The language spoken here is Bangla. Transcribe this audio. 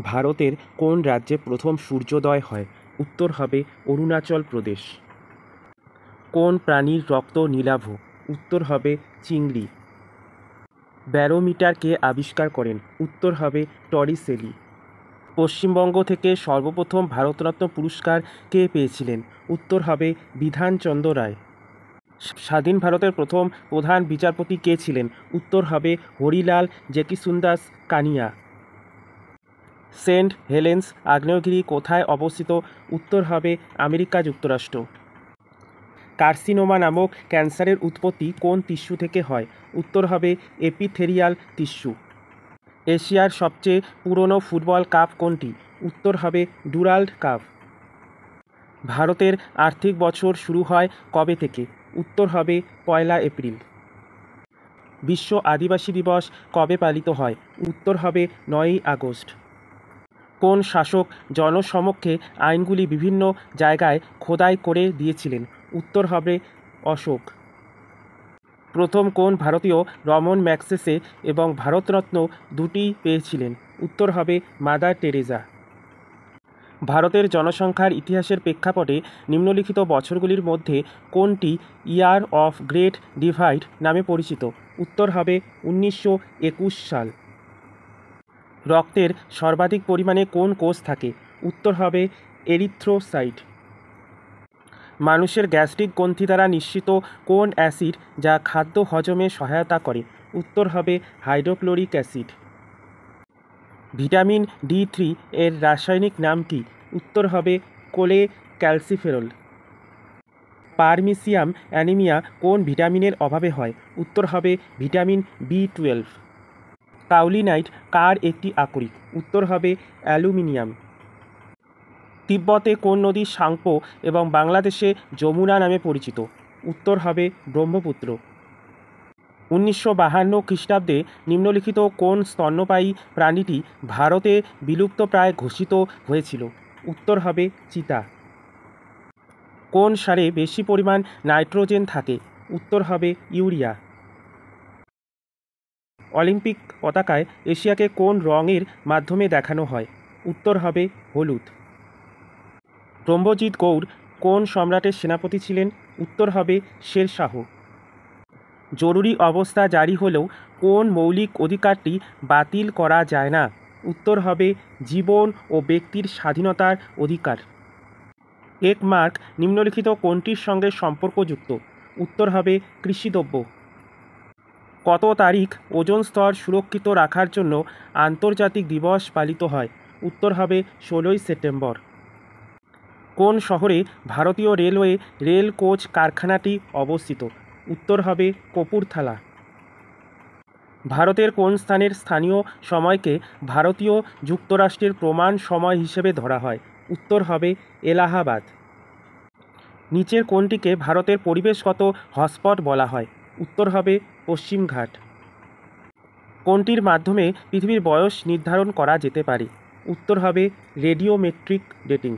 ভারতের কোন রাজ্যে প্রথম সূর্যোদয় হয়? উত্তর হবে অরুণাচল প্রদেশ। কোন প্রাণীর রক্ত নীলাভ? উত্তর হবে চিংড়ি। ব্যারোমিটার কে আবিষ্কার করেন? উত্তর হবে টরিসেলি। পশ্চিমবঙ্গ থেকে সর্বপ্রথম ভারতরত্ন পুরস্কার কে পেয়েছিলেন? উত্তর হবে বিধানচন্দ্র রায়। স্বাধীন ভারতের প্রথম প্রধান বিচারপতি কে ছিলেন? উত্তর হবে হরিলাল জেকিসুন্দাস কানিয়া। সেন্ট হেলেন্স আগ্নেয়গিরি কোথায় অবস্থিত? উত্তর হবে আমেরিকা যুক্তরাষ্ট্র। কার্সিনোমা নামক ক্যান্সারের উৎপত্তি কোন টিস্যু থেকে হয়? উত্তর হবে এপিথেলিয়াল টিস্যু। এশিয়ার সবচেয়ে পুরনো ফুটবল কাপ কোনটি? উত্তর হবে ডুরান্ড কাপ। ভারতের আর্থিক বছর শুরু হয় কবে থেকে? উত্তর হবে 1 এপ্রিল। বিশ্ব আদিবাসী দিবস কবে পালিত হয়? উত্তর হবে 9 আগস্ট। কোন শাসক জনসমক্ষে আইনগুলি বিভিন্ন জায়গায় খোদাই করে দিয়েছিলেন? উত্তর হবে অশোক। প্রথম কোন ভারতীয় রমন ম্যাগসেসে এবং ভারতরত্ন দুটি পেয়েছিলেন? উত্তর হবে মাদার টেরেসা। ভারতের জনসংখ্যার ইতিহাসের প্রেক্ষাপটে নিম্নলিখিত বছরগুলির মধ্যে কোনটি ইয়ার অফ গ্রেট ডিভাইড নামে পরিচিত? উত্তর হবে 1921 সাল। রক্তের সর্বাধিক পরিমাণে কোন কোষ থাকে? উত্তর হবে এরিথ্রোসাইট। মানুষের গ্যাস্ট্রিক গ্রন্থি দ্বারা নিঃসৃত কোন অ্যাসিড যা খাদ্য হজমে সহায়তা করে? উত্তর হবে হাইড্রোক্লোরিক অ্যাসিড। ভিটামিন D3 এর রাসায়নিক নাম কি? উত্তর হবে কোলেক্যালসিফেরল। পারমিসিয়াম অ্যানিমিয়া কোন ভিটামিনের অভাবে হয়? উত্তর হবে ভিটামিন B12। কাউলিনাইট কার একটি আকরিক? উত্তর হবে অ্যালুমিনিয়াম। তিব্বতে কোন নদী সাংপো এবং বাংলাদেশে যমুনা নামে পরিচিত? উত্তর হবে ব্রহ্মপুত্র। 1952 খ্রিস্টাব্দে নিম্নলিখিত কোন স্তন্যপায়ী প্রাণীটি ভারতে বিলুপ্তপ্রায় ঘোষিত হয়েছিল? উত্তর হবে চিতা। কোন সারে বেশি পরিমাণ নাইট্রোজেন থাকে? উত্তর হবে ইউরিয়া। অলিম্পিক পতাকায় এশিয়াকে কোন রঙের মাধ্যমে দেখানো হয়? উত্তর হবে হলুদ। ব্রহ্মজিৎ গৌড় কোন সম্রাটের সেনাপতি ছিলেন? উত্তর হবে শেরশাহ। জরুরি অবস্থা জারি হলেও কোন মৌলিক অধিকারটি বাতিল করা যায় না? উত্তর হবে জীবন ও ব্যক্তির স্বাধীনতার অধিকার। একমার্ক নিম্নলিখিত কোনটির সঙ্গে সম্পর্কযুক্ত? উত্তর হবে কৃষিদ্রব্য। কত তারিখ ওজোন স্তর সুরক্ষিত রাখার জন্য আন্তর্জাতিক দিবস পালিত হয়? উত্তর হবে 16 সেপ্টেম্বর। কোন শহরে ভারতীয় রেলওয়ে রেল কোচ কারখানাটি অবস্থিত? উত্তর হবে কপুরথালা। ভারতের কোন স্থানের স্থানীয় সময়কে ভারতীয় যুক্তরাষ্ট্রের প্রমাণ সময় হিসেবে ধরা হয়? উত্তর হবে এলাহাবাদ। নিচের কোনটিকে ভারতের পরিবেশগত হটস্পট বলা হয়? উত্তর হবে পশ্চিমঘাট। কোনটির মাধ্যমে পৃথিবীর বয়স নির্ধারণ করা যেতে পারে? উত্তর হবে রেডিওমেট্রিক ডেটিং।